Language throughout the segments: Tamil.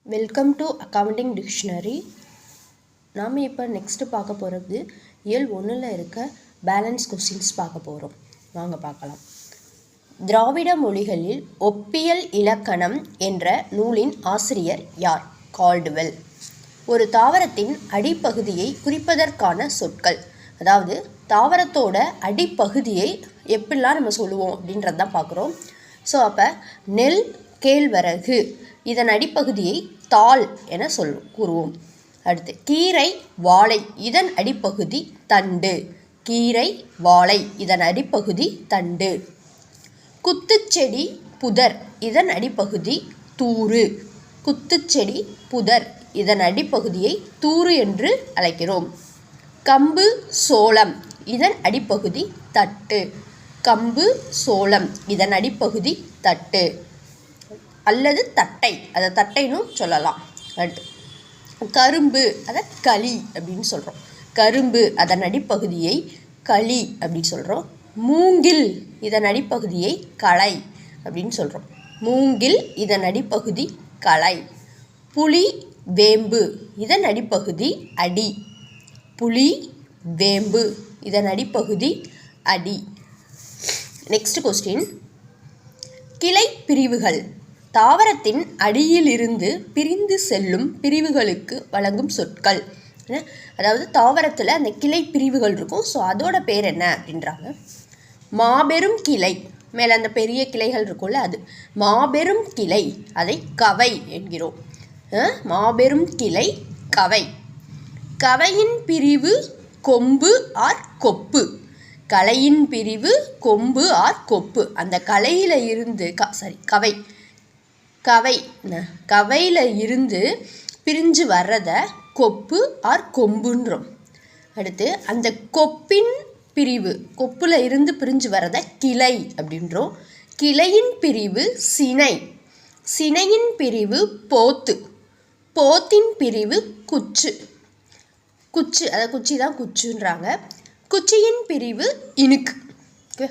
Welcome to accounting dictionary. நாம் இப்போ நெக்ஸ்ட்டு பார்க்க போகிறது இயல் 1ல் இருக்க பேலன்ஸ் கொஸ்டின்ஸ் பார்க்க போகிறோம். வாங்க பார்க்கலாம். திராவிட மொழிகளில் ஒப்பியல் இலக்கணம் என்ற நூலின் ஆசிரியர் யார்? கால்டுவெல். ஒரு தாவரத்தின் அடிப்பகுதியை குறிப்பதற்கான சொற்கள், அதாவது தாவரத்தோட அடிப்பகுதியை எப்படிலாம் நம்ம சொல்லுவோம் அப்படின்றது தான் பார்க்குறோம். ஸோ அப்போ நெல், கேழ்வரகு இதன் அடிப்பகுதியை தாள் என கூறுவோம். அடுத்து கீரை, வாழை இதன் அடிப்பகுதி தண்டு. கீரை, வாழை இதன் அடிப்பகுதி தண்டு. குத்துச்செடி, புதர் இதன் அடிப்பகுதி தூறு. குத்துச்செடி, புதர் இதன் அடிப்பகுதியை தூறு என்று அழைக்கிறோம். கம்பு, சோளம் இதன் அடிப்பகுதி தட்டு. கம்பு, சோளம் இதன் அடிப்பகுதி தட்டு அல்லது தட்டை, அதை தட்டைன்னு சொல்லலாம். அடுத்து கரும்பு, அதை களி அப்படின்னு சொல்கிறோம். கரும்பு அதன் அடிப்பகுதியை களி அப்படின்னு சொல்கிறோம். மூங்கில் இதன் அடிப்பகுதியை களை அப்படின்னு சொல்கிறோம். மூங்கில் இதன் அடிப்பகுதி களை. புளி, வேம்பு இதன் அடிப்பகுதி அடி. புளி, வேம்பு இதன் அடிப்பகுதி அடி. Next question. கிளை பிரிவுகள் தாவரத்தின் அடியிலிருந்து பிரிந்து செல்லும் பிரிவுகளுக்கு வழங்கும் சொற்கள். அதாவது தாவரத்தில் அந்த கிளை பிரிவுகள் இருக்கும். ஸோ அதோட பேர் என்ன அப்படின்றாங்க. மாபெரும் கிளை, மேலே அந்த பெரிய கிளைகள் இருக்கும்ல, அது மாபெரும் கிளை, அதை கவை என்கிறோம். மாபெரும் கிளை கவை. கவையின் பிரிவு கொம்பு ஆர் கொப்பு. களையின் பிரிவு கொம்பு ஆர் கொப்பு. அந்த களையில் இருந்து கவையில் இருந்து பிரிஞ்சு வர்றதை கொப்பு ஆர் கொம்புன்றோம். அடுத்து அந்த கொப்பின் பிரிவு, கொப்புல இருந்து பிரிஞ்சு வர்றதை கிளை அப்படின்றோம். கிளையின் பிரிவு சினை. சினையின் பிரிவு போத்து. போத்தின் பிரிவு குச்சு. குச்சு, அதை குச்சி தான் குச்சுன்றாங்க. குச்சியின் பிரிவு இனுக்கு. Okay,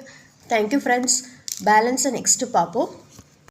thank you friends. பேலன்ஸை நெக்ஸ்ட்டு பார்ப்போம்.